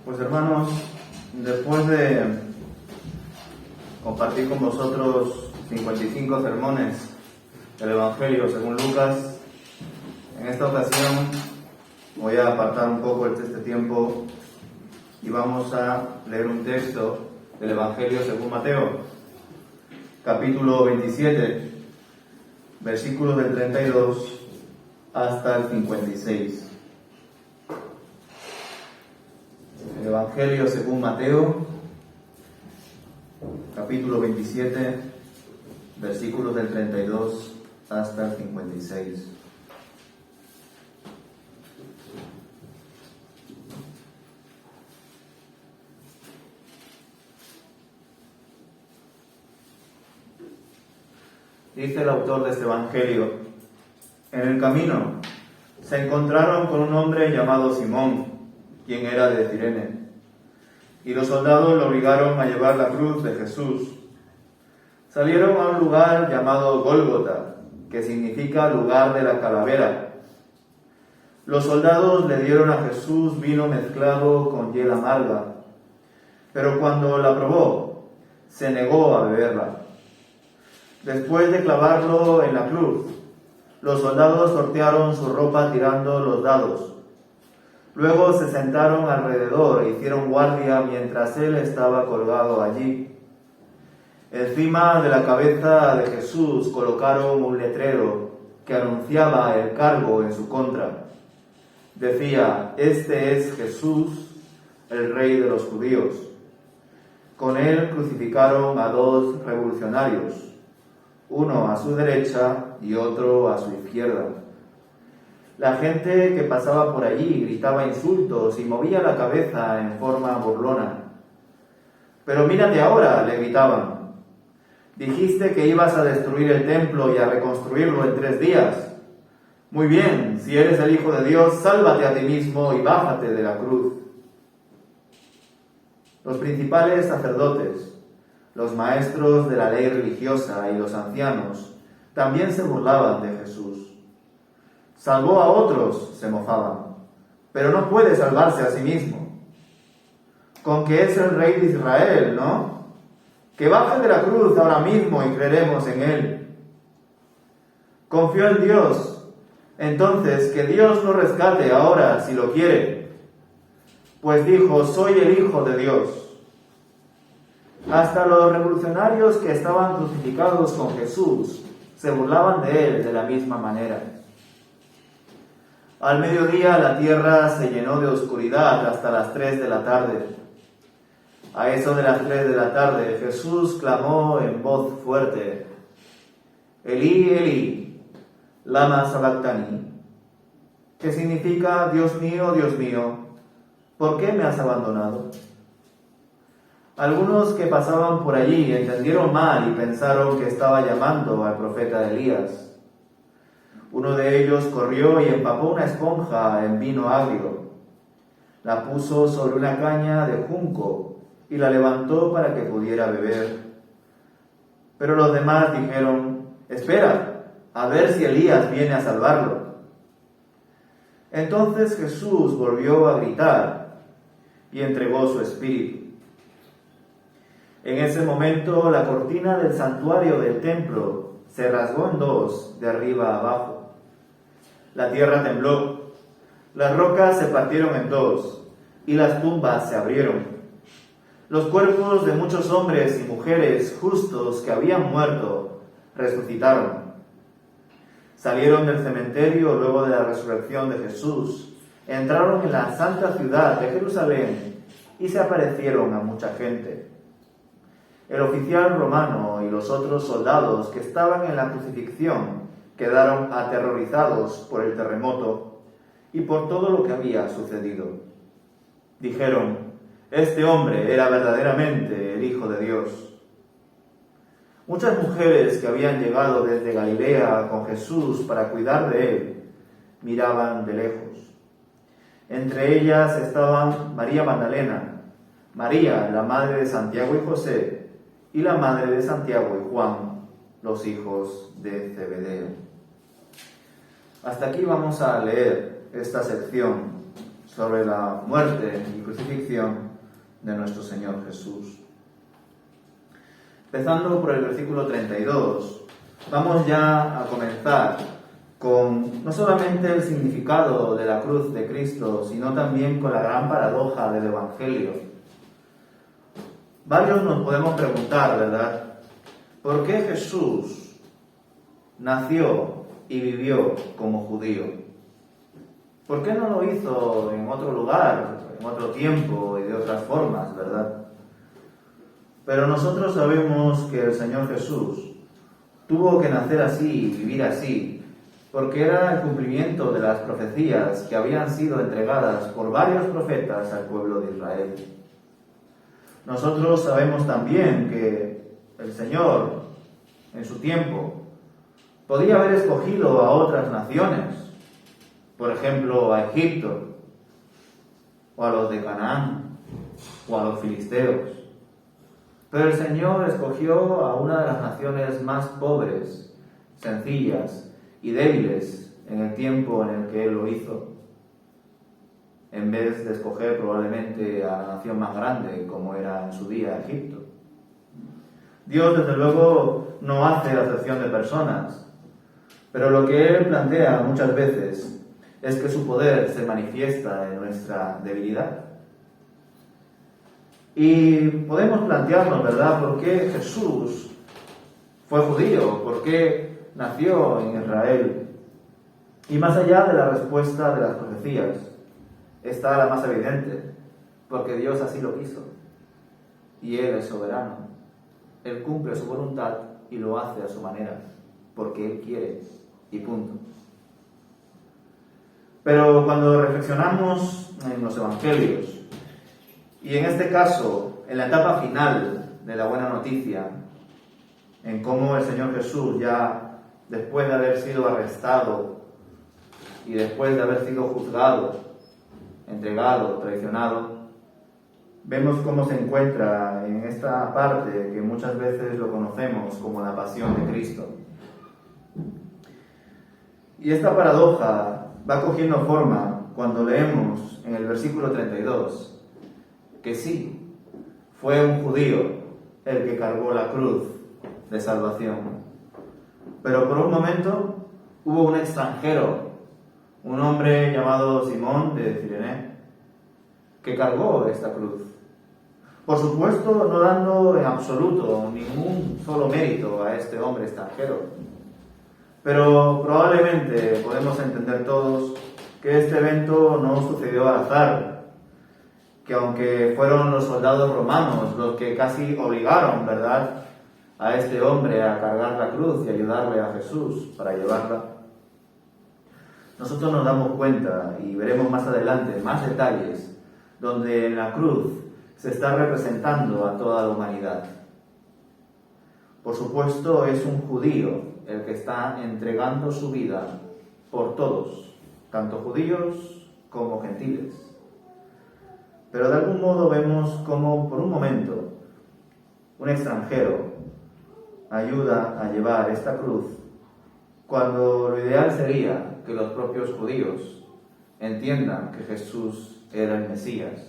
Pues hermanos, después de compartir con vosotros 55 sermones del Evangelio según Lucas, en esta ocasión voy a apartar un poco este tiempo y vamos a leer un texto del Evangelio según Mateo, capítulo 27, versículos del 32 hasta el 56. El Evangelio según Mateo, capítulo 27, versículos del 32 hasta el 56. Dice el autor de este Evangelio: en el camino se encontraron con un hombre llamado Simón, quien era de Cirene, y los soldados lo obligaron a llevar la cruz de Jesús. Salieron a un lugar llamado Gólgota, que significa lugar de la calavera. Los soldados le dieron a Jesús vino mezclado con hiel amarga, pero cuando la probó, se negó a beberla. Después de clavarlo en la cruz, los soldados sortearon su ropa tirando los dados. Luego se sentaron alrededor e hicieron guardia mientras él estaba colgado allí. Encima de la cabeza de Jesús colocaron un letrero que anunciaba el cargo en su contra. Decía: "Este es Jesús, el Rey de los judíos". Con él crucificaron a dos revolucionarios, uno a su derecha y otro a su izquierda. La gente que pasaba por allí gritaba insultos y movía la cabeza en forma burlona. «Pero mírate ahora», le gritaban. «Dijiste que ibas a destruir el templo y a reconstruirlo en 3 días. Muy bien, si eres el Hijo de Dios, sálvate a ti mismo y bájate de la cruz». Los principales sacerdotes, los maestros de la ley religiosa y los ancianos también se burlaban de Jesús. «Salvó a otros», se mofaban, «pero no puede salvarse a sí mismo. Con que es el Rey de Israel, ¿no? Que baje de la cruz ahora mismo y creeremos en él». Confió en Dios, entonces que Dios lo rescate ahora si lo quiere, pues dijo: «Soy el Hijo de Dios». Hasta los revolucionarios que estaban crucificados con Jesús se burlaban de él de la misma manera. Al mediodía la tierra se llenó de oscuridad hasta las 3 de la tarde. A eso de las 3 de la tarde Jesús clamó en voz fuerte: «Elí, Elí, lama sabactani», que significa: Dios mío, ¿por qué me has abandonado? Algunos que pasaban por allí entendieron mal y pensaron que estaba llamando al profeta Elías. Uno de ellos corrió y empapó una esponja en vino agrio. La puso sobre una caña de junco y la levantó para que pudiera beber. Pero los demás dijeron: «Espera, a ver si Elías viene a salvarlo». Entonces Jesús volvió a gritar y entregó su espíritu. En ese momento la cortina del santuario del templo se rasgó en 2 de arriba a abajo. La tierra tembló, las rocas se partieron en 2 y las tumbas se abrieron. Los cuerpos de muchos hombres y mujeres justos que habían muerto resucitaron. Salieron del cementerio luego de la resurrección de Jesús, entraron en la santa ciudad de Jerusalén y se aparecieron a mucha gente. El oficial romano y los otros soldados que estaban en la crucifixión quedaron aterrorizados por el terremoto y por todo lo que había sucedido. Dijeron: «Este hombre era verdaderamente el Hijo de Dios». Muchas mujeres que habían llegado desde Galilea con Jesús para cuidar de él, miraban de lejos. Entre ellas estaban María Magdalena, María, la madre de Santiago y José, y la madre de Santiago y Juan, los hijos de Zebedeo. Hasta aquí vamos a leer esta sección sobre la muerte y crucifixión de nuestro Señor Jesús. Empezando por el versículo 32, vamos ya a comenzar con no solamente el significado de la cruz de Cristo, sino también con la gran paradoja del Evangelio. Varios nos podemos preguntar, ¿verdad? ¿Por qué Jesús nació y vivió como judío? ¿Por qué no lo hizo en otro lugar, en otro tiempo y de otras formas, verdad? Pero nosotros sabemos que el Señor Jesús tuvo que nacer así y vivir así, porque era el cumplimiento de las profecías que habían sido entregadas por varios profetas al pueblo de Israel. Nosotros sabemos también que el Señor, en su tiempo, podía haber escogido a otras naciones, por ejemplo a Egipto, o a los de Canaán, o a los filisteos. Pero el Señor escogió a una de las naciones más pobres, sencillas y débiles en el tiempo en el que Él lo hizo, en vez de escoger probablemente a la nación más grande como era en su día Egipto. Dios, desde luego, no hace acepción de personas, pero lo que Él plantea muchas veces es que su poder se manifiesta en nuestra debilidad. Y podemos plantearnos, ¿verdad?, por qué Jesús fue judío, por qué nació en Israel. Y más allá de la respuesta de las profecías, está la más evidente, porque Dios así lo quiso. Y Él es soberano. Él cumple su voluntad y lo hace a su manera, porque Él quiere, y punto. Pero cuando reflexionamos en los evangelios, y en este caso, en la etapa final de la buena noticia, en cómo el Señor Jesús, ya después de haber sido arrestado y después de haber sido juzgado, entregado, traicionado, vemos cómo se encuentra en esta parte que muchas veces lo conocemos como la pasión de Cristo. Y esta paradoja va cogiendo forma cuando leemos en el versículo 32 que sí, fue un judío el que cargó la cruz de salvación. Pero por un momento hubo un extranjero, un hombre llamado Simón de Cirene, que cargó esta cruz. Por supuesto, no dando en absoluto ningún solo mérito a este hombre extranjero. Pero probablemente podemos entender todos que este evento no sucedió al azar, que aunque fueron los soldados romanos los que casi obligaron, ¿verdad?, a este hombre a cargar la cruz y ayudarle a Jesús para llevarla, nosotros nos damos cuenta, y veremos más adelante más detalles, donde en la cruz se está representando a toda la humanidad. Por supuesto, es un judío el que está entregando su vida por todos, tanto judíos como gentiles. Pero de algún modo vemos cómo, por un momento, un extranjero ayuda a llevar esta cruz, cuando lo ideal sería que los propios judíos entiendan que Jesús era el Mesías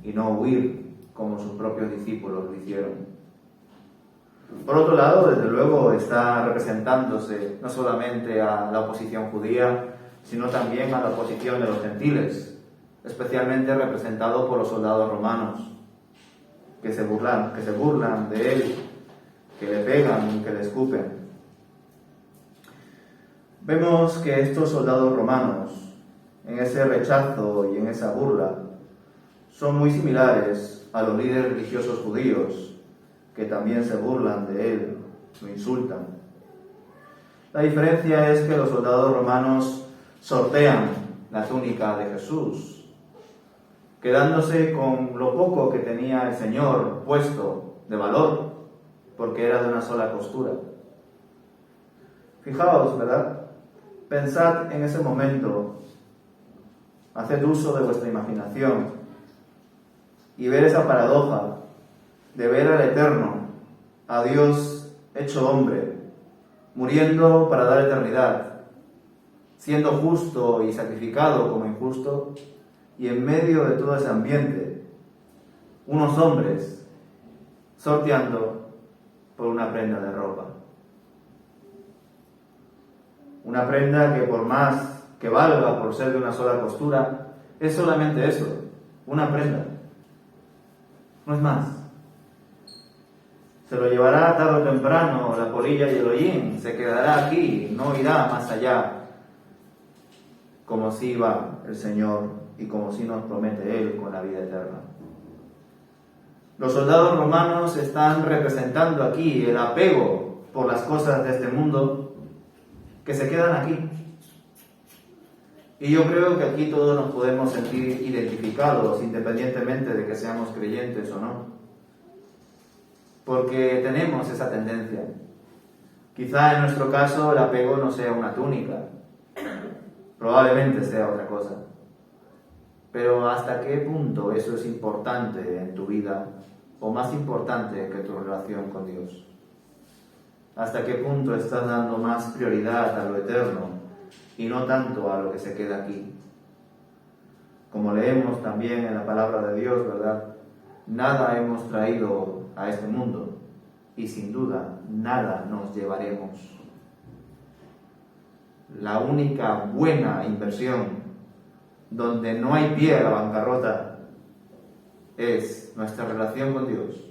y no huir como sus propios discípulos lo hicieron. Por otro lado, desde luego, está representándose no solamente a la oposición judía, sino también a la oposición de los gentiles, especialmente representado por los soldados romanos, que se burlan de él, que le pegan y que le escupen. Vemos que estos soldados romanos, en ese rechazo y en esa burla, son muy similares a los líderes religiosos judíos, que también se burlan de él, lo insultan. La diferencia es que los soldados romanos sortean la túnica de Jesús, quedándose con lo poco que tenía el Señor puesto de valor, porque era de una sola costura. Fijaos, ¿verdad? Pensad en ese momento, haced uso de vuestra imaginación y ver esa paradoja de ver al Eterno, a Dios hecho hombre, muriendo para dar eternidad, siendo justo y sacrificado como injusto, y en medio de todo ese ambiente, unos hombres sorteando por una prenda de ropa. Una prenda que por más que valga por ser de una sola costura, es solamente eso, una prenda. No es más. Se lo llevará tarde o temprano la polilla y el hollín, se quedará aquí, no irá más allá, como si va el Señor y como si nos promete Él con la vida eterna. Los soldados romanos están representando aquí el apego por las cosas de este mundo que se quedan aquí. Y yo creo que aquí todos nos podemos sentir identificados independientemente de que seamos creyentes o no. Porque tenemos esa tendencia. Quizá en nuestro caso el apego no sea una túnica, probablemente sea otra cosa. Pero ¿hasta qué punto eso es importante en tu vida o más importante que tu relación con Dios? ¿Hasta qué punto estás dando más prioridad a lo eterno y no tanto a lo que se queda aquí? Como leemos también en la palabra de Dios, ¿verdad? Nada hemos traído a este mundo y sin duda nada nos llevaremos. La única buena inversión donde no hay pie a la bancarrota es nuestra relación con Dios.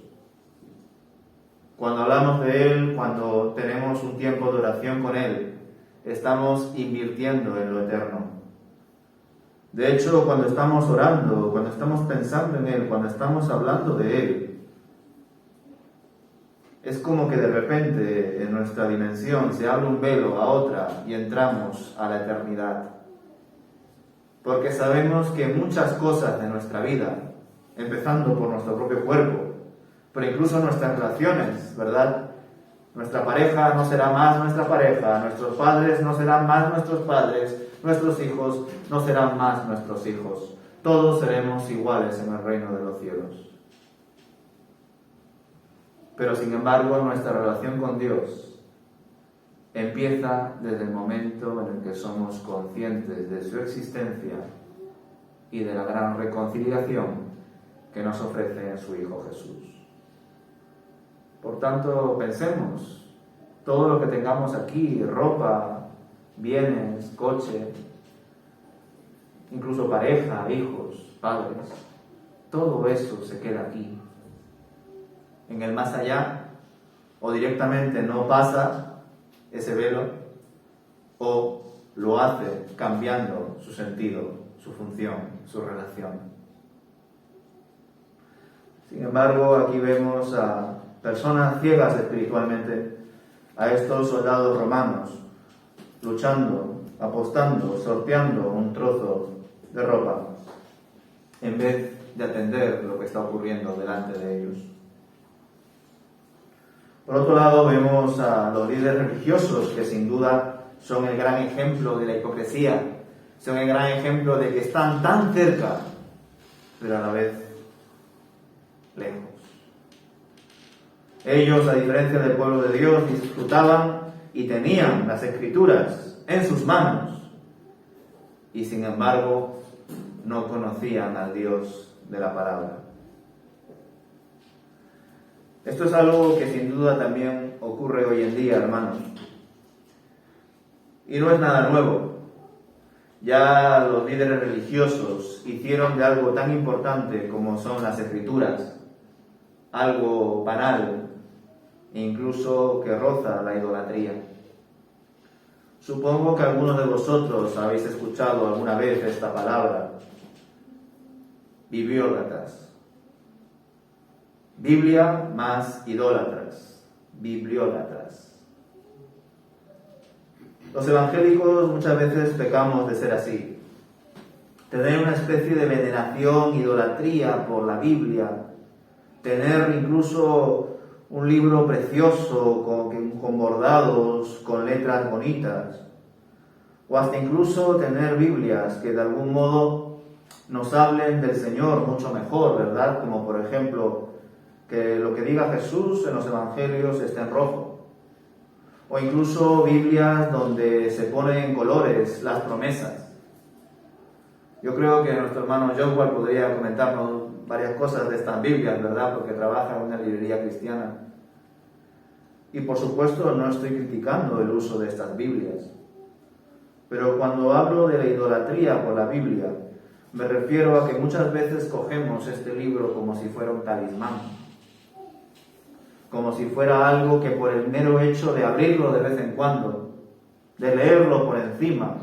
Cuando hablamos de Él, cuando tenemos un tiempo de oración con Él, estamos invirtiendo en lo eterno. De hecho, cuando estamos orando, cuando estamos pensando en Él, cuando estamos hablando de Él, es como que de repente en nuestra dimensión se abre un velo a otra y entramos a la eternidad. Porque sabemos que muchas cosas de nuestra vida, empezando por nuestro propio cuerpo, pero incluso nuestras relaciones, ¿verdad? Nuestra pareja no será más nuestra pareja, nuestros padres no serán más nuestros padres, nuestros hijos no serán más nuestros hijos. Todos seremos iguales en el reino de los cielos. Pero sin embargo, nuestra relación con Dios empieza desde el momento en el que somos conscientes de su existencia y de la gran reconciliación que nos ofrece en su Hijo Jesús. Por tanto, pensemos, todo lo que tengamos aquí, ropa, bienes, coche, incluso pareja, hijos, padres, todo eso se queda aquí. En el más allá, o directamente no pasa ese velo, o lo hace cambiando su sentido, su función, su relación. Sin embargo, aquí vemos a personas ciegas espiritualmente, a estos soldados romanos, luchando, apostando, sorteando un trozo de ropa, en vez de atender lo que está ocurriendo delante de ellos. Por otro lado, vemos a los líderes religiosos, que sin duda son el gran ejemplo de la hipocresía, son el gran ejemplo de que están tan cerca, pero a la vez lejos. Ellos, a diferencia del pueblo de Dios, disfrutaban y tenían las Escrituras en sus manos, y sin embargo no conocían al Dios de la palabra. Esto es algo que sin duda también ocurre hoy en día, hermanos. Y no es nada nuevo. Ya los líderes religiosos hicieron de algo tan importante como son las Escrituras algo banal, incluso que roza la idolatría. Supongo que algunos de vosotros habéis escuchado alguna vez esta palabra, bibliócratas. Biblia más idólatras, bibliólatras. Los evangélicos muchas veces pecamos de ser así, tener una especie de veneración, idolatría por la Biblia, tener incluso un libro precioso con bordados, con letras bonitas, o hasta incluso tener Biblias que de algún modo nos hablen del Señor mucho mejor, ¿verdad? Como por ejemplo, que lo que diga Jesús en los evangelios esté en rojo. O incluso Biblias donde se ponen en colores las promesas. Yo creo que nuestro hermano Joshua podría comentarnos varias cosas de estas Biblias, ¿verdad? Porque trabaja en una librería cristiana. Y por supuesto no estoy criticando el uso de estas Biblias. Pero cuando hablo de la idolatría por la Biblia, me refiero a que muchas veces cogemos este libro como si fuera un talismán. Como si fuera algo que por el mero hecho de abrirlo de vez en cuando, de leerlo por encima,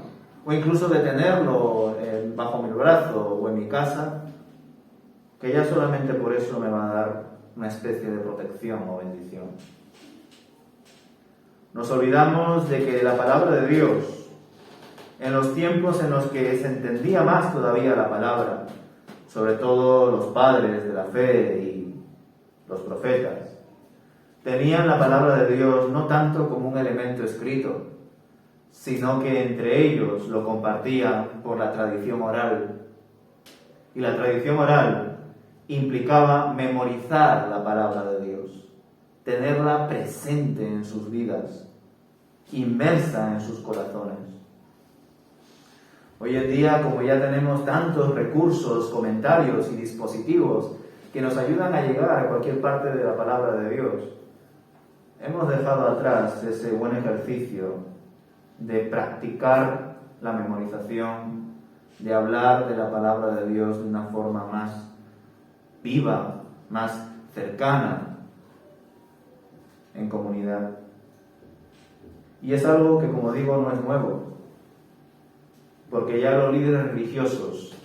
o incluso de tenerlo bajo mi brazo o en mi casa, que ya solamente por eso me va a dar una especie de protección o bendición. Nos olvidamos de que la palabra de Dios, en los tiempos en los que se entendía más todavía la palabra, sobre todo los padres de la fe y los profetas, tenían la palabra de Dios no tanto como un elemento escrito, sino que entre ellos lo compartían por la tradición oral. Y la tradición oral implicaba memorizar la palabra de Dios, tenerla presente en sus vidas, inmersa en sus corazones. Hoy en día, como ya tenemos tantos recursos, comentarios y dispositivos que nos ayudan a llegar a cualquier parte de la palabra de Dios, hemos dejado atrás ese buen ejercicio de practicar la memorización, de hablar de la palabra de Dios de una forma más viva, más cercana, en comunidad. Y es algo que, como digo, no es nuevo, porque ya los líderes religiosos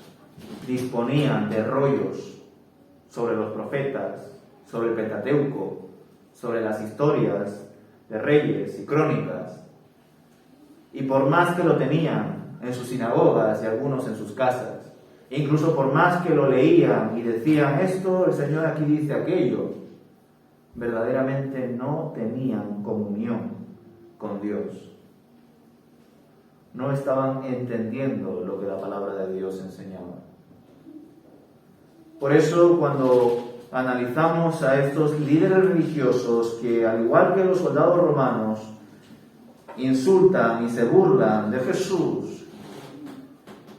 disponían de rollos sobre los profetas, sobre el Pentateuco, sobre las historias de reyes y crónicas. Y por más que lo tenían en sus sinagogas y algunos en sus casas, incluso por más que lo leían y decían esto, el Señor aquí dice aquello, verdaderamente no tenían comunión con Dios. No estaban entendiendo lo que la palabra de Dios enseñaba. Por eso, cuando analizamos a estos líderes religiosos que, al igual que los soldados romanos, insultan y se burlan de Jesús,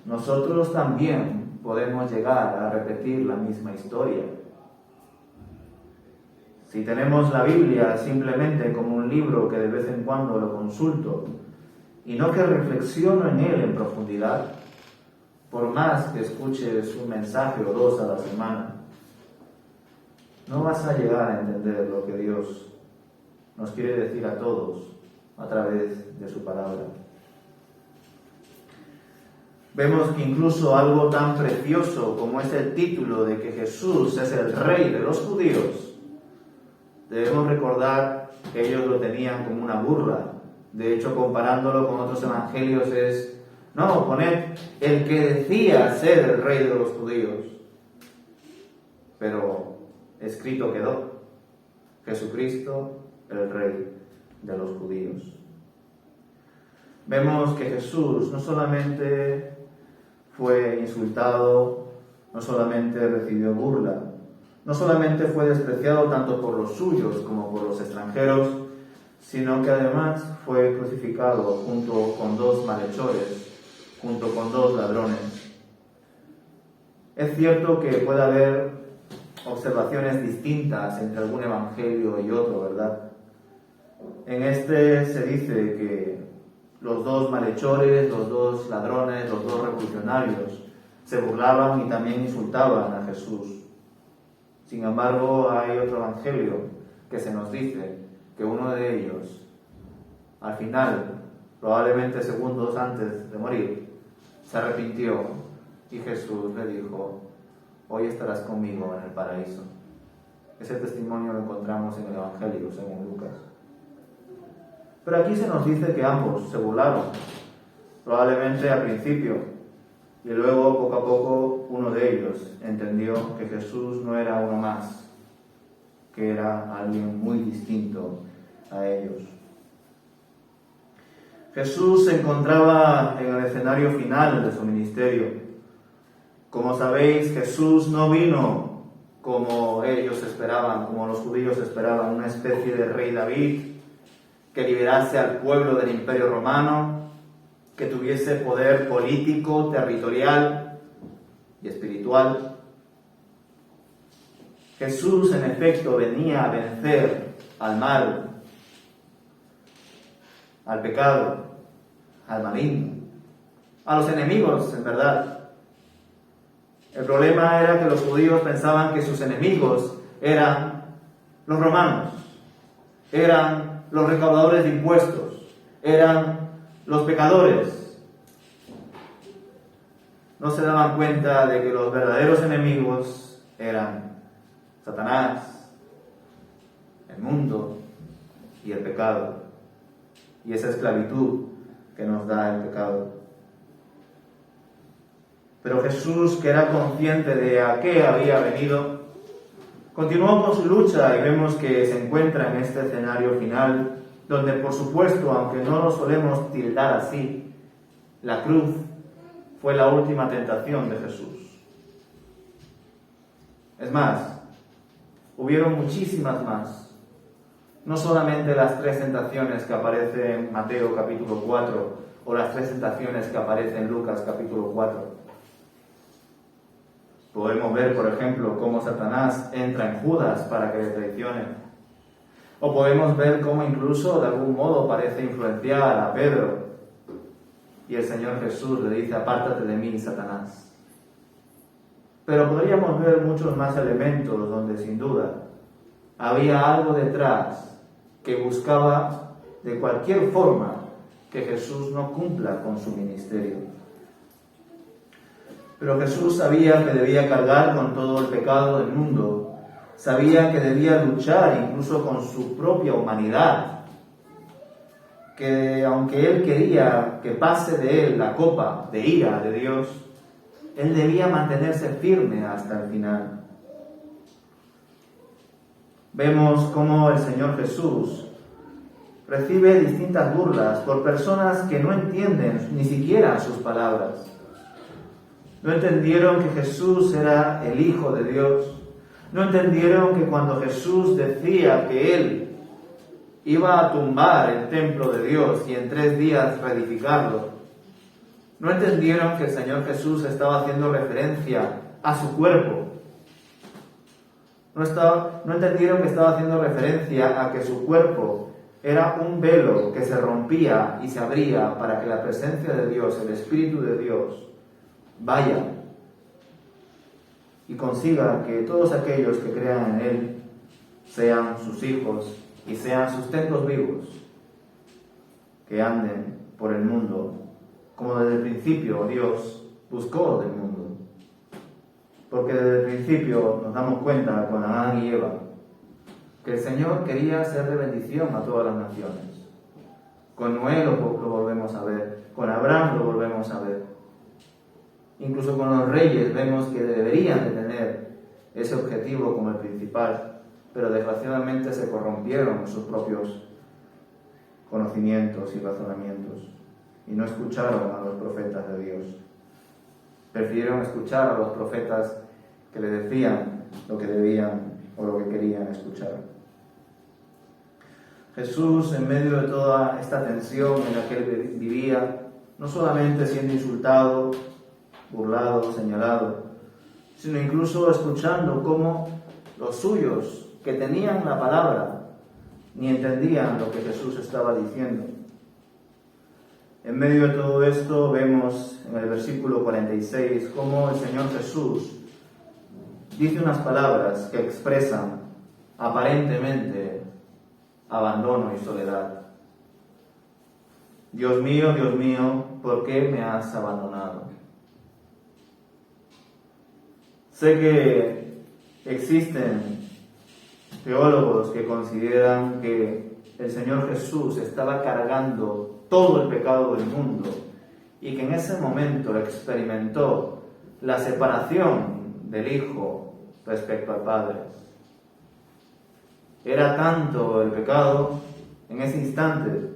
nosotros también podemos llegar a repetir la misma historia. Si tenemos la Biblia simplemente como un libro que de vez en cuando lo consulto y no que reflexiono en él en profundidad, por más que escuches un mensaje o dos a la semana, no vas a llegar a entender lo que Dios nos quiere decir a todos a través de su palabra. Vemos que incluso algo tan precioso como es el título de que Jesús es el Rey de los judíos, debemos recordar que ellos lo tenían como una burla. De hecho, comparándolo con otros evangelios es, no, poned el que decía ser el Rey de los judíos. Pero escrito quedó, Jesucristo, el Rey de los judíos. Vemos que Jesús no solamente fue insultado, no solamente recibió burla, no solamente fue despreciado tanto por los suyos como por los extranjeros, sino que además fue crucificado junto con dos malhechores, junto con dos ladrones. Es cierto que puede haber observaciones distintas entre algún evangelio y otro, ¿verdad? En este se dice que los dos malhechores, los dos ladrones, los dos revolucionarios se burlaban y también insultaban a Jesús. Sin embargo, hay otro evangelio que se nos dice que uno de ellos, al final, probablemente segundos antes de morir, se arrepintió y Jesús le dijo: hoy estarás conmigo en el paraíso. Ese testimonio lo encontramos en el Evangelio, según Lucas. Pero aquí se nos dice que ambos se burlaron, probablemente al principio, y luego, poco a poco, uno de ellos entendió que Jesús no era uno más, que era alguien muy distinto a ellos. Jesús se encontraba en el escenario final de su ministerio. Como sabéis, Jesús no vino como ellos esperaban, como los judíos esperaban, una especie de rey David que liberase al pueblo del Imperio Romano, que tuviese poder político, territorial, y espiritual. Jesús, en efecto, venía a vencer al mal, al pecado, al maligno, a los enemigos, en verdad. El problema era que los judíos pensaban que sus enemigos eran los romanos, eran los recaudadores de impuestos, eran los pecadores. No se daban cuenta de que los verdaderos enemigos eran Satanás, el mundo y el pecado, y esa esclavitud que nos da el pecado. Pero Jesús, que era consciente de a qué había venido, continuó con su lucha y vemos que se encuentra en este escenario final, donde por supuesto, aunque no lo solemos tildar así, la cruz fue la última tentación de Jesús. Es más, hubieron muchísimas más. No solamente las 3 tentaciones que aparecen en Mateo capítulo 4 o las 3 tentaciones que aparecen en Lucas capítulo 4. Podemos ver, por ejemplo, cómo Satanás entra en Judas para que le traicione. O podemos ver cómo incluso de algún modo parece influenciar a Pedro. Y el Señor Jesús le dice: apártate de mí, Satanás. Pero podríamos ver muchos más elementos donde sin duda había algo detrás que buscaba de cualquier forma que Jesús no cumpla con su ministerio. Pero Jesús sabía que debía cargar con todo el pecado del mundo, sabía que debía luchar incluso con su propia humanidad, que aunque él quería que pase de él la copa de ira de Dios, él debía mantenerse firme hasta el final. Vemos cómo el Señor Jesús recibe distintas burlas por personas que no entienden ni siquiera sus palabras. No entendieron que Jesús era el Hijo de Dios. No entendieron que cuando Jesús decía que Él iba a tumbar el templo de Dios y en 3 días reedificarlo, no entendieron que el Señor Jesús estaba haciendo referencia a su cuerpo. No entendieron que estaba haciendo referencia a que su cuerpo era un velo que se rompía y se abría para que la presencia de Dios, el Espíritu de Dios, vaya y consiga que todos aquellos que crean en Él sean sus hijos y sean sus templos vivos, que anden por el mundo como desde el principio Dios buscó del mundo. Porque desde el principio nos damos cuenta con Adán y Eva que el Señor quería ser de bendición a todas las naciones. Con Noé lo volvemos a ver, con Abraham lo volvemos a ver. Incluso con los reyes vemos que deberían de tener ese objetivo como el principal, pero desgraciadamente se corrompieron sus propios conocimientos y razonamientos y no escucharon a los profetas de Dios. Prefirieron escuchar a los profetas que le decían lo que debían o lo que querían escuchar. Jesús, en medio de toda esta tensión en la que él vivía, no solamente siendo insultado, burlado, señalado, sino incluso escuchando cómo los suyos, que tenían la palabra, ni entendían lo que Jesús estaba diciendo. En medio de todo esto vemos en el versículo 46 cómo el Señor Jesús dice unas palabras que expresan aparentemente abandono y soledad. Dios mío, ¿por qué me has abandonado? Sé que existen teólogos que consideran que el Señor Jesús estaba cargando todo el pecado del mundo y que en ese momento experimentó la separación del Hijo respecto al Padre. Era tanto el pecado en ese instante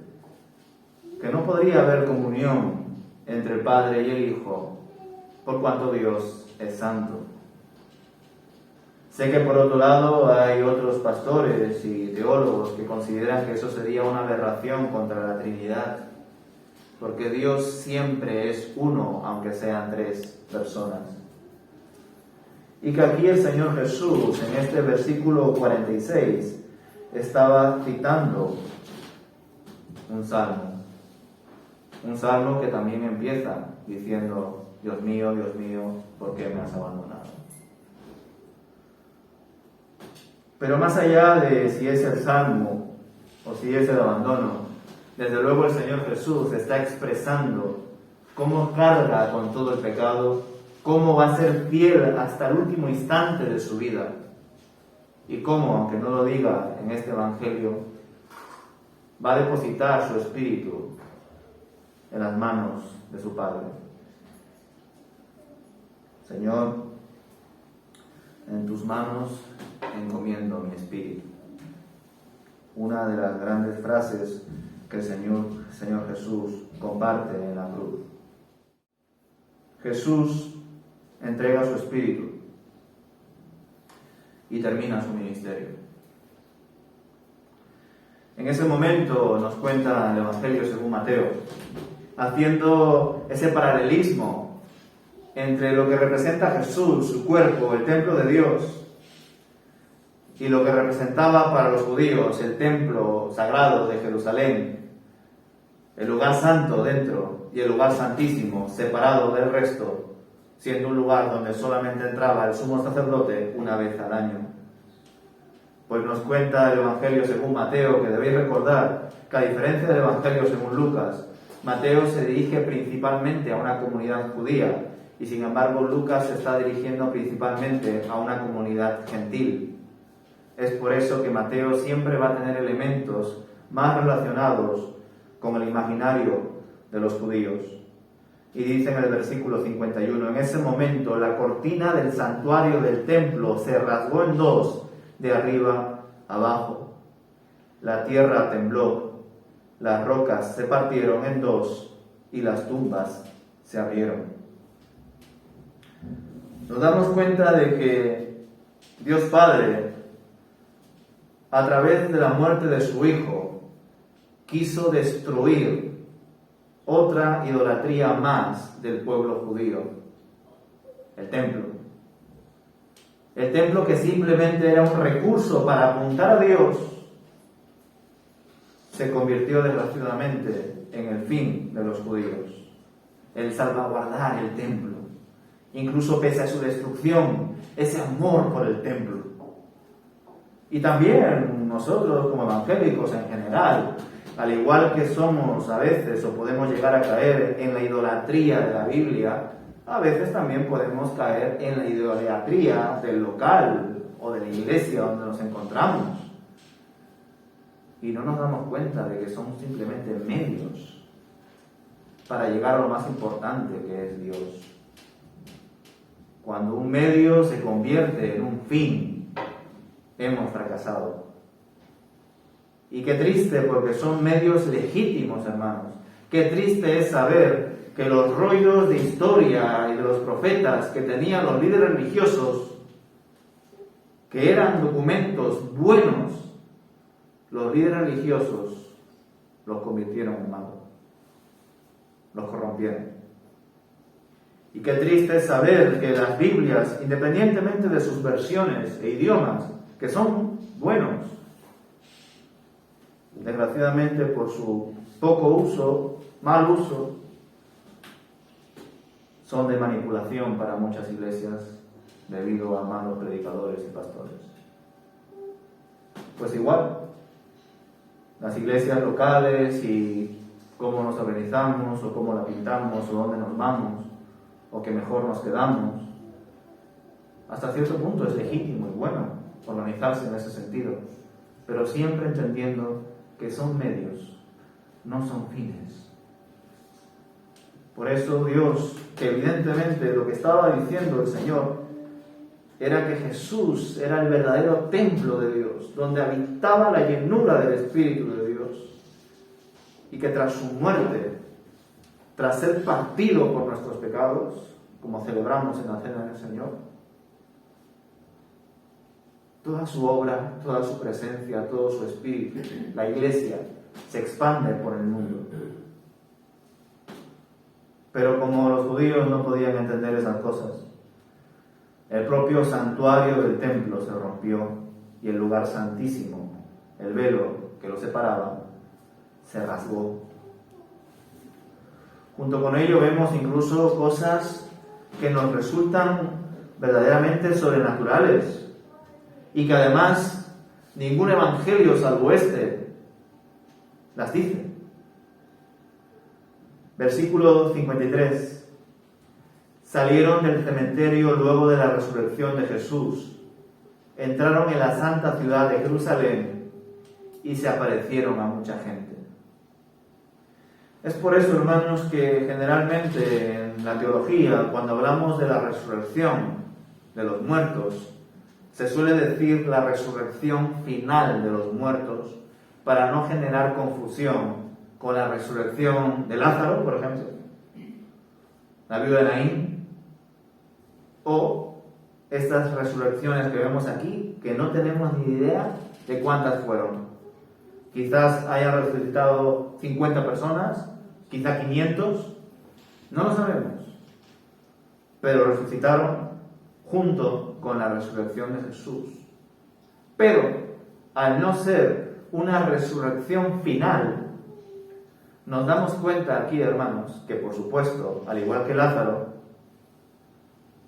que no podría haber comunión entre el Padre y el Hijo, por cuanto Dios es santo. Sé que por otro lado hay otros pastores y teólogos que consideran que eso sería una aberración contra la Trinidad, porque Dios siempre es uno, aunque sean 3 personas. Y que aquí el Señor Jesús, en este versículo 46, estaba citando un salmo que también empieza diciendo: Dios mío, ¿por qué me has abandonado? Pero más allá de si es el salmo o si es el abandono, desde luego el Señor Jesús está expresando cómo carga con todo el pecado, cómo va a ser fiel hasta el último instante de su vida, y cómo, aunque no lo diga en este Evangelio, va a depositar su espíritu en las manos de su Padre. Señor, en tus manos encomiendo mi espíritu. Una de las grandes frases que el Señor Jesús comparte en la cruz. Jesús entrega su espíritu y termina su ministerio. En ese momento, nos cuenta el Evangelio según Mateo, haciendo ese paralelismo entre lo que representa Jesús, su cuerpo, el templo de Dios, y lo que representaba para los judíos el templo sagrado de Jerusalén, el lugar santo dentro y el lugar santísimo separado del resto, siendo un lugar donde solamente entraba el sumo sacerdote una vez al año. Pues nos cuenta el Evangelio según Mateo, que debéis recordar que a diferencia del Evangelio según Lucas, Mateo se dirige principalmente a una comunidad judía y sin embargo Lucas se está dirigiendo principalmente a una comunidad gentil. Es por eso que Mateo siempre va a tener elementos más relacionados con el imaginario de los judíos. Y dice en el versículo 51, en ese momento la cortina del santuario del templo se rasgó en dos, de arriba abajo. La tierra tembló, las rocas se partieron en dos y las tumbas se abrieron. Nos damos cuenta de que Dios Padre, a través de la muerte de su Hijo, quiso destruir otra idolatría más del pueblo judío, el templo. El templo, que simplemente era un recurso para apuntar a Dios, se convirtió desgraciadamente en el fin de los judíos, el salvaguardar el templo, incluso pese a su destrucción, ese amor por el templo. Y también nosotros como evangélicos en general, al igual que somos a veces o podemos llegar a caer en la idolatría de la Biblia, a veces también podemos caer en la idolatría del local o de la iglesia donde nos encontramos. Y no nos damos cuenta de que somos simplemente medios para llegar a lo más importante, que es Dios. Cuando un medio se convierte en un fin, hemos fracasado. Y qué triste, porque son medios legítimos, hermanos. Qué triste es saber que los rollos de historia y de los profetas que tenían los líderes religiosos, que eran documentos buenos, los líderes religiosos los convirtieron en malos, los corrompieron. Y qué triste es saber que las Biblias, independientemente de sus versiones e idiomas, que son buenos, desgraciadamente por su poco uso, mal uso, son de manipulación para muchas iglesias debido a malos predicadores y pastores. Pues igual, las iglesias locales y cómo nos organizamos o cómo la pintamos o dónde nos vamos o que mejor nos quedamos, hasta cierto punto es legítimo y bueno organizarse en ese sentido, pero siempre entendiendo que son medios, no son fines. Por eso Dios, que evidentemente lo que estaba diciendo el Señor era que Jesús era el verdadero templo de Dios, donde habitaba la llenura del Espíritu de Dios, y que tras su muerte, tras ser partido por nuestros pecados, como celebramos en la cena del Señor, toda su obra, toda su presencia, todo su Espíritu, la Iglesia, se expande por el mundo. Pero como los judíos no podían entender esas cosas, El propio santuario del templo se rompió y el lugar santísimo, el velo que lo separaba, se rasgó. Junto con ello vemos incluso cosas que nos resultan verdaderamente sobrenaturales y que además ningún evangelio salvo este las dice. Versículo 53. Salieron del cementerio luego de la resurrección de Jesús, entraron en la santa ciudad de Jerusalén y se aparecieron a mucha gente. Es por eso, hermanos, que generalmente en la teología, cuando hablamos de la resurrección de los muertos, se suele decir la resurrección final de los muertos para no generar confusión con la resurrección de Lázaro, por ejemplo, la viuda de Naín, o estas resurrecciones que vemos aquí, que no tenemos ni idea de cuántas fueron. Quizás hayan resucitado 50 personas, quizá 500, no lo sabemos, pero resucitaron junto con la resurrección de Jesús. Pero, al no ser una resurrección final, nos damos cuenta aquí, hermanos, que por supuesto, al igual que Lázaro,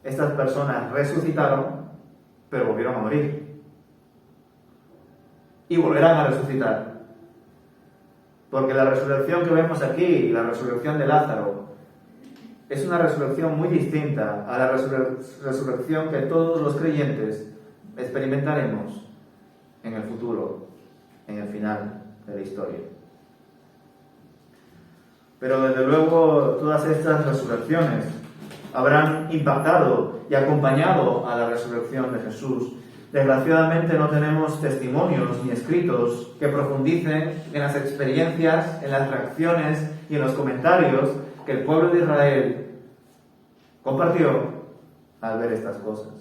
estas personas resucitaron, pero volvieron a morir. Y volverán a resucitar. Porque la resurrección que vemos aquí, la resurrección de Lázaro, es una resurrección muy distinta a la resurrección que todos los creyentes experimentaremos en el futuro, en el final de la historia. Pero desde luego todas estas resurrecciones habrán impactado y acompañado a la resurrección de Jesús. Desgraciadamente no tenemos testimonios ni escritos que profundicen en las experiencias, en las reacciones y en los comentarios que el pueblo de Israel compartió al ver estas cosas.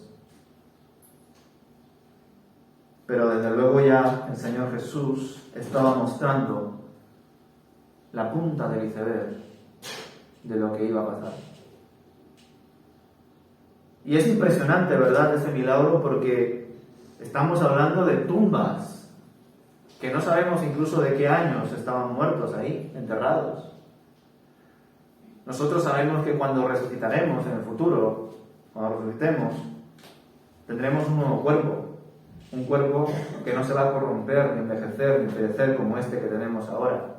Pero desde luego ya el Señor Jesús estaba mostrando la punta del iceberg de lo que iba a pasar. Y es impresionante, ¿verdad?, ese milagro, porque estamos hablando de tumbas que no sabemos incluso de qué años estaban muertos ahí, enterrados. Nosotros sabemos que cuando resucitaremos en el futuro, cuando resucitemos, tendremos un nuevo cuerpo, un cuerpo que no se va a corromper, ni envejecer, ni perecer como este que tenemos ahora.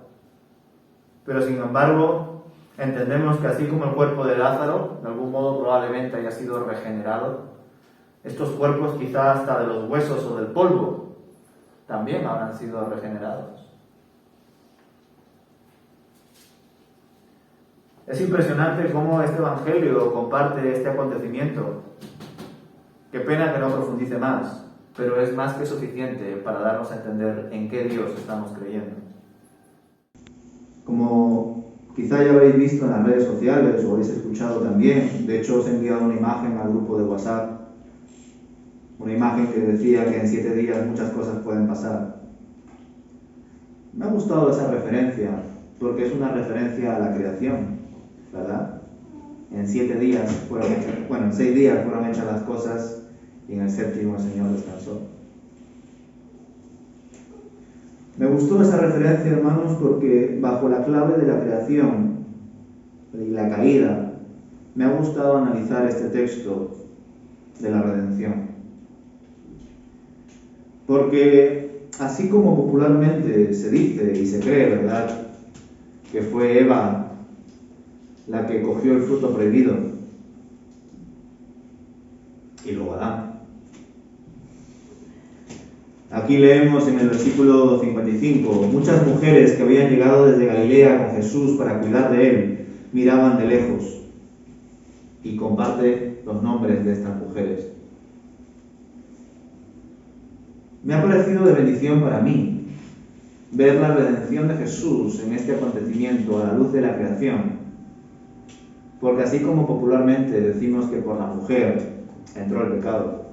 Pero sin embargo, entendemos que así como el cuerpo de Lázaro, de algún modo probablemente haya sido regenerado, estos cuerpos quizás hasta de los huesos o del polvo, también habrán sido regenerados. Es impresionante cómo este Evangelio comparte este acontecimiento. Qué pena que no profundice más, pero es más que suficiente para darnos a entender en qué Dios estamos creyendo. Como quizá ya habréis visto en las redes sociales o habéis escuchado también, de hecho os he enviado una imagen al grupo de WhatsApp, una imagen que decía que en 7 días muchas cosas pueden pasar. Me ha gustado esa referencia, porque es una referencia a la creación, ¿verdad? En 7 días fueron hechas, en 6 días fueron hechas las cosas y en el 7º el Señor descansó. Me gustó esa referencia, hermanos, porque bajo la clave de la creación y la caída, me ha gustado analizar este texto de la redención. Porque así como popularmente se dice y se cree, ¿verdad?, que fue Eva la que cogió el fruto prohibido, y luego Adán. Aquí leemos en el versículo 55, muchas mujeres que habían llegado desde Galilea con Jesús para cuidar de él, miraban de lejos. Y comparte los nombres de estas mujeres. Me ha parecido de bendición para mí ver la redención de Jesús en este acontecimiento a la luz de la creación, porque así como popularmente decimos que por la mujer entró el pecado,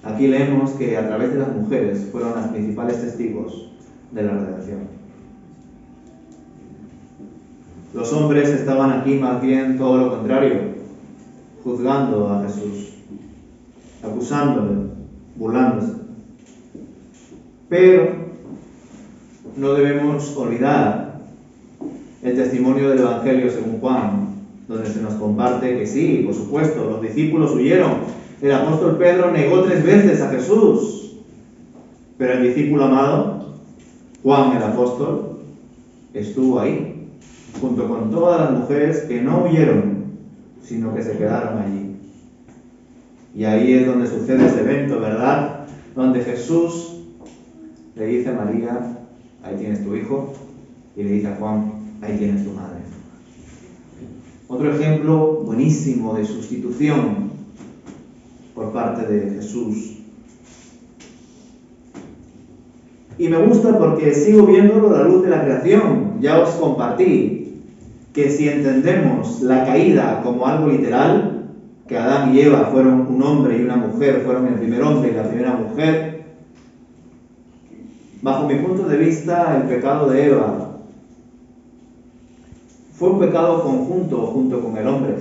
aquí leemos que a través de las mujeres fueron las principales testigos de la redención. Los hombres estaban aquí más bien todo lo contrario, juzgando a Jesús, acusándole, burlándose. Pero no debemos olvidar el testimonio del Evangelio según Juan, donde se nos comparte que sí, por supuesto, los discípulos huyeron. El apóstol Pedro negó 3 veces a Jesús. Pero el discípulo amado, Juan el apóstol, estuvo ahí, junto con todas las mujeres que no huyeron, sino que se quedaron allí. Y ahí es donde sucede ese evento, ¿verdad? Donde Jesús le dice a María, ahí tienes tu hijo, y le dice a Juan, ahí tienes tu madre. Otro ejemplo buenísimo de sustitución por parte de Jesús. Y me gusta porque sigo viéndolo a la luz de la creación. Ya os compartí que si entendemos la caída como algo literal, que Adán y Eva fueron un hombre y una mujer, fueron el primer hombre y la primera mujer, bajo mi punto de vista, el pecado de Eva fue un pecado conjunto junto con el hombre.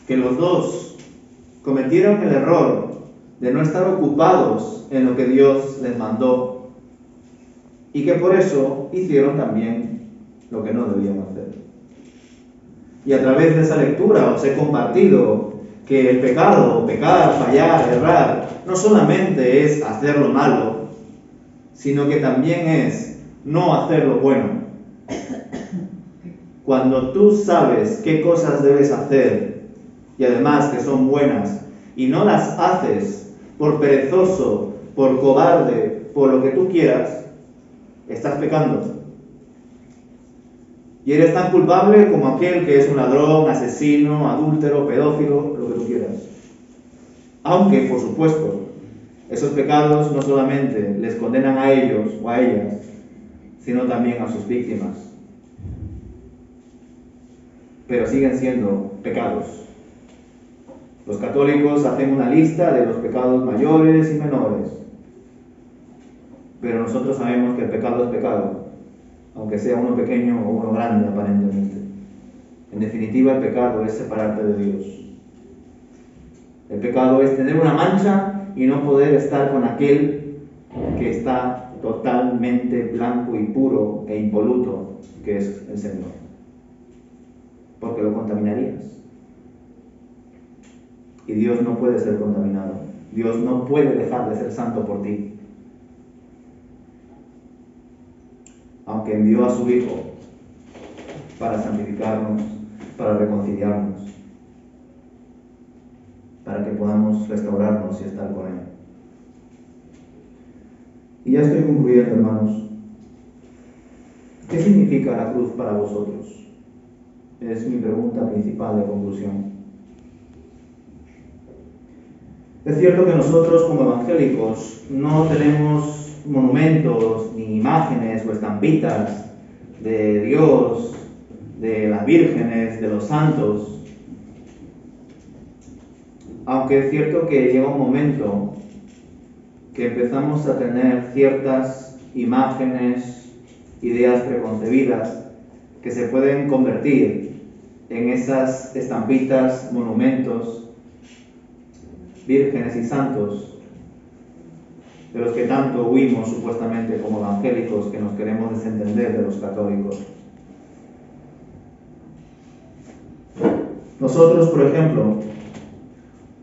Que los dos cometieron el error de no estar ocupados en lo que Dios les mandó y que por eso hicieron también lo que no debían hacer. Y a través de esa lectura os he compartido que el pecado, pecar, fallar, errar, no solamente es hacer lo malo, sino que también es no hacer lo bueno. Cuando tú sabes qué cosas debes hacer y además que son buenas y no las haces por perezoso, por cobarde, por lo que tú quieras, estás pecando. Y eres tan culpable como aquel que es un ladrón, asesino, adúltero, pedófilo, lo que tú quieras. Aunque, por supuesto, esos pecados no solamente les condenan a ellos o a ellas, sino también a sus víctimas. Pero siguen siendo pecados. Los católicos hacen una lista de los pecados mayores y menores. Pero nosotros sabemos que el pecado es pecado, aunque sea uno pequeño o uno grande aparentemente. En definitiva, el pecado es separarte de Dios. El pecado es tener una mancha y no poder estar con aquel que está totalmente blanco y puro e impoluto, que es el Señor. Porque lo contaminarías. Y Dios no puede ser contaminado. Dios no puede dejar de ser santo por ti. Aunque envió a su Hijo para santificarnos, para reconciliarnos, para que podamos restaurarnos y estar con Él. Y ya estoy concluyendo, hermanos. ¿Qué significa la cruz para vosotros? Es mi pregunta principal de conclusión. Es cierto que nosotros como evangélicos no tenemos monumentos, ni imágenes o estampitas de Dios, de las vírgenes, de los santos. Aunque es cierto que llega un momento que empezamos a tener ciertas imágenes, ideas preconcebidas que se pueden convertir en esas estampitas, monumentos, vírgenes y santos, de los que tanto huimos supuestamente como evangélicos, que nos queremos desentender de los católicos. Nosotros, por ejemplo,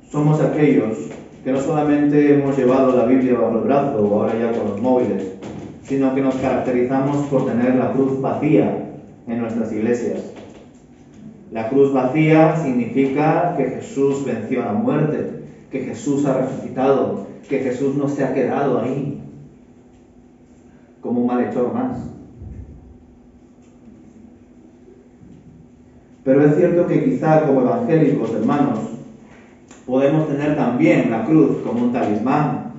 somos aquellos que no solamente hemos llevado la Biblia bajo el brazo, o ahora ya con los móviles, sino que nos caracterizamos por tener la cruz vacía en nuestras iglesias. La cruz vacía significa que Jesús venció a la muerte, que Jesús ha resucitado, que Jesús no se ha quedado ahí como un malhechor más. Pero es cierto que quizá como evangélicos, hermanos, podemos tener también la cruz como un talismán.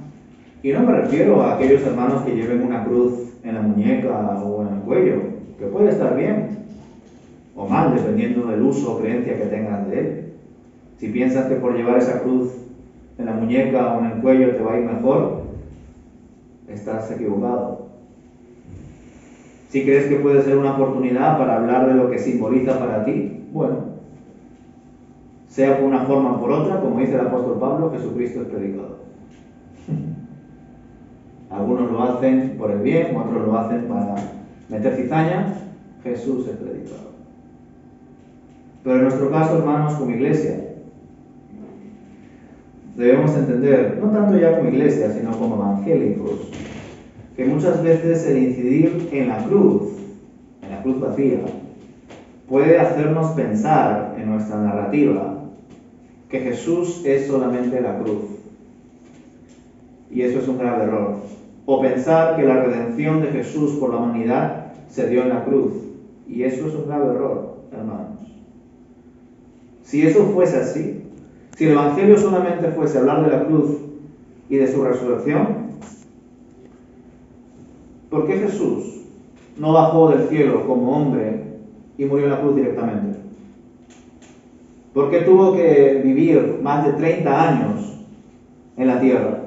Y no me refiero a aquellos hermanos que lleven una cruz en la muñeca o en el cuello, que puede estar bien o mal, dependiendo del uso o creencia que tengas de él. Si piensas que por llevar esa cruz en la muñeca o en el cuello te va a ir mejor, estás equivocado. Si crees que puede ser una oportunidad para hablar de lo que simboliza para ti, bueno, sea por una forma o por otra, como dice el apóstol Pablo, Jesucristo es predicado. Algunos lo hacen por el bien, otros lo hacen para meter cizaña. Jesús es predicado. Pero en nuestro caso, hermanos, como iglesia, debemos entender, no tanto ya como iglesia, sino como evangélicos, que muchas veces el incidir en la cruz vacía, puede hacernos pensar en nuestra narrativa que Jesús es solamente la cruz. Y eso es un grave error. O pensar que la redención de Jesús por la humanidad se dio en la cruz. Y eso es un grave error, hermanos. Si eso fuese así, si el Evangelio solamente fuese hablar de la cruz y de su resurrección, ¿por qué Jesús no bajó del cielo como hombre y murió en la cruz directamente? ¿Por qué tuvo que vivir más de 30 años en la tierra?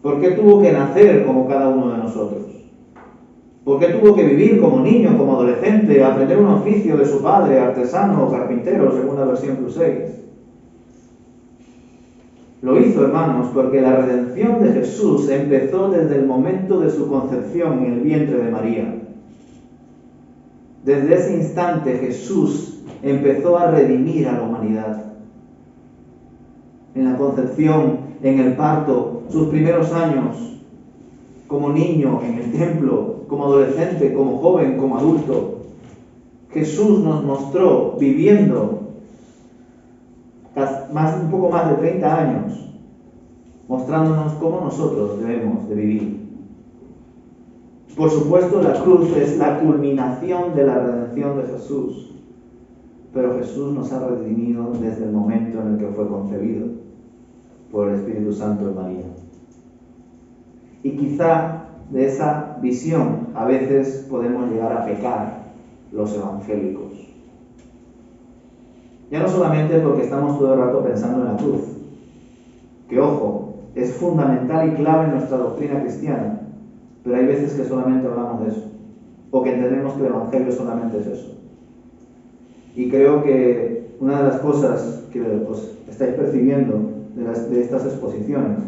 ¿Por qué tuvo que nacer como cada uno de nosotros? ¿Por qué tuvo que vivir como niño, como adolescente, aprender un oficio de su padre, artesano o carpintero, según la versión Crusade? Lo hizo, hermanos, porque la redención de Jesús empezó desde el momento de su concepción en el vientre de María. Desde ese instante Jesús empezó a redimir a la humanidad. En la concepción, en el parto, sus primeros años, como niño en el templo, como adolescente, como joven, como adulto, Jesús nos mostró viviendo un poco más de 30 años, mostrándonos cómo nosotros debemos de vivir. Por supuesto, la cruz es la culminación de la redención de Jesús, pero Jesús nos ha redimido desde el momento en el que fue concebido por el Espíritu Santo en María. Y quizá de esa visión a veces podemos llegar a pecar los evangélicos. Ya no solamente porque estamos todo el rato pensando en la cruz, que ojo, es fundamental y clave en nuestra doctrina cristiana, pero hay veces que solamente hablamos de eso, o que entendemos que el evangelio solamente es eso. Y creo que una de las cosas que estáis percibiendo de estas exposiciones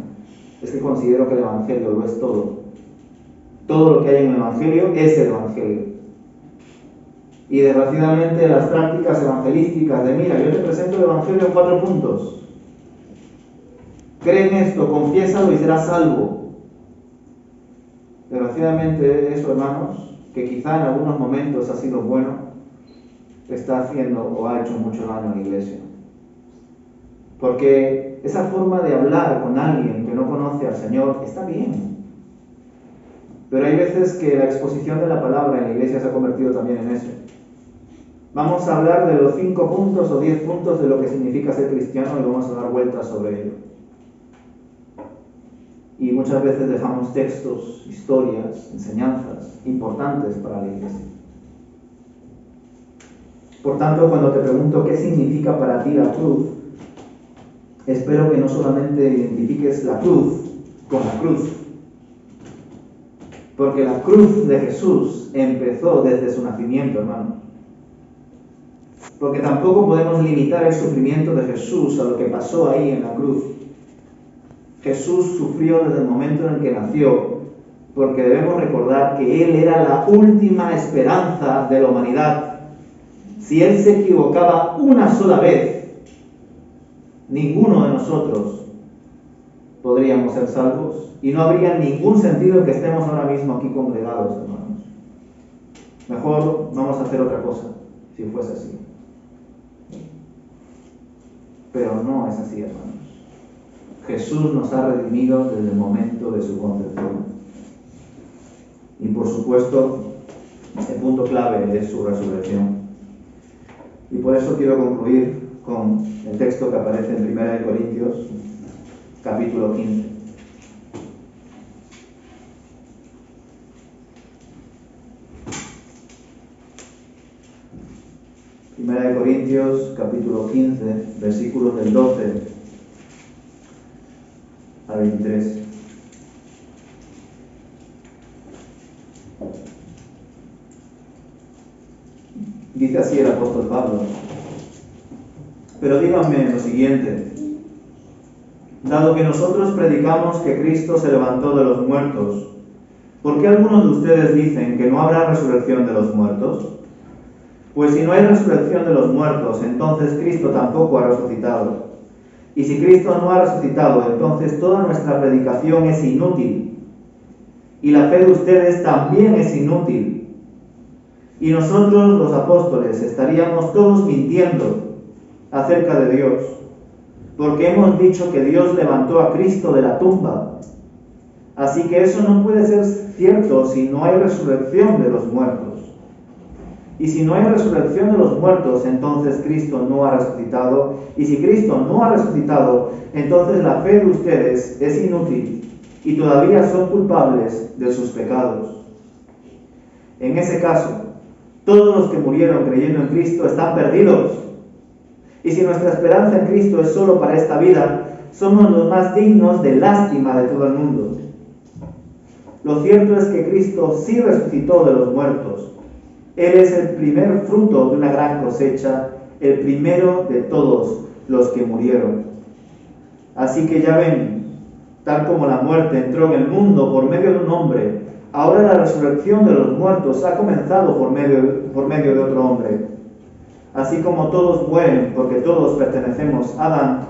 es que considero que el evangelio lo es todo. Todo lo que hay en el evangelio es el evangelio. Y desgraciadamente las prácticas evangelísticas de mira, yo te presento el evangelio en 4 puntos. Cree en esto, confiésalo y serás salvo. Desgraciadamente eso, hermanos, que quizá en algunos momentos ha sido bueno, está haciendo o ha hecho mucho daño a la iglesia. Porque esa forma de hablar con alguien que no conoce al Señor está bien. Pero hay veces que la exposición de la palabra en la iglesia se ha convertido también en eso. Vamos a hablar de los 5 puntos o 10 puntos de lo que significa ser cristiano y vamos a dar vueltas sobre ello. Y muchas veces dejamos textos, historias, enseñanzas importantes para la iglesia. Por tanto, cuando te pregunto qué significa para ti la cruz, espero que no solamente identifiques la cruz con la cruz, porque la cruz de Jesús empezó desde su nacimiento, hermano. Porque tampoco podemos limitar el sufrimiento de Jesús a lo que pasó ahí en la cruz. Jesús sufrió desde el momento en el que nació, porque debemos recordar que Él era la última esperanza de la humanidad. Si Él se equivocaba una sola vez, ninguno de nosotros podríamos ser salvos y no habría ningún sentido en que estemos ahora mismo aquí congregados, hermanos. Mejor vamos a hacer otra cosa, si fuese así. Pero no es así, hermanos. Jesús nos ha redimido desde el momento de su concepción. Y por supuesto, el punto clave es su resurrección. Y por eso quiero concluir con el texto que aparece en 1 Corintios, capítulo 15. Primera de Corintios, capítulo 15, versículos del 12 al 23. Dice así el apóstol Pablo: Pero díganme lo siguiente: dado que nosotros predicamos que Cristo se levantó de los muertos, ¿por qué algunos de ustedes dicen que no habrá resurrección de los muertos? Pues si no hay resurrección de los muertos, entonces Cristo tampoco ha resucitado. Y si Cristo no ha resucitado, entonces toda nuestra predicación es inútil. Y la fe de ustedes también es inútil. Y nosotros, los apóstoles, estaríamos todos mintiendo acerca de Dios, porque hemos dicho que Dios levantó a Cristo de la tumba. Así que eso no puede ser cierto si no hay resurrección de los muertos. Y si no hay resurrección de los muertos, entonces Cristo no ha resucitado. Y si Cristo no ha resucitado, entonces la fe de ustedes es inútil y todavía son culpables de sus pecados. En ese caso, todos los que murieron creyendo en Cristo están perdidos. Y si nuestra esperanza en Cristo es solo para esta vida, somos los más dignos de lástima de todo el mundo. Lo cierto es que Cristo sí resucitó de los muertos. Él es el primer fruto de una gran cosecha, el primero de todos los que murieron. Así que ya ven, tal como la muerte entró en el mundo por medio de un hombre, ahora la resurrección de los muertos ha comenzado por medio de otro hombre. Así como todos mueren porque todos pertenecemos a Adán,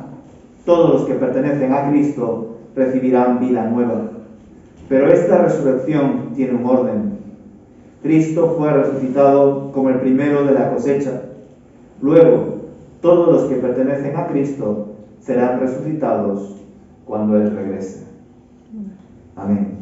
todos los que pertenecen a Cristo recibirán vida nueva. Pero esta resurrección tiene un orden. Cristo fue resucitado como el primero de la cosecha. Luego, todos los que pertenecen a Cristo serán resucitados cuando Él regrese. Amén.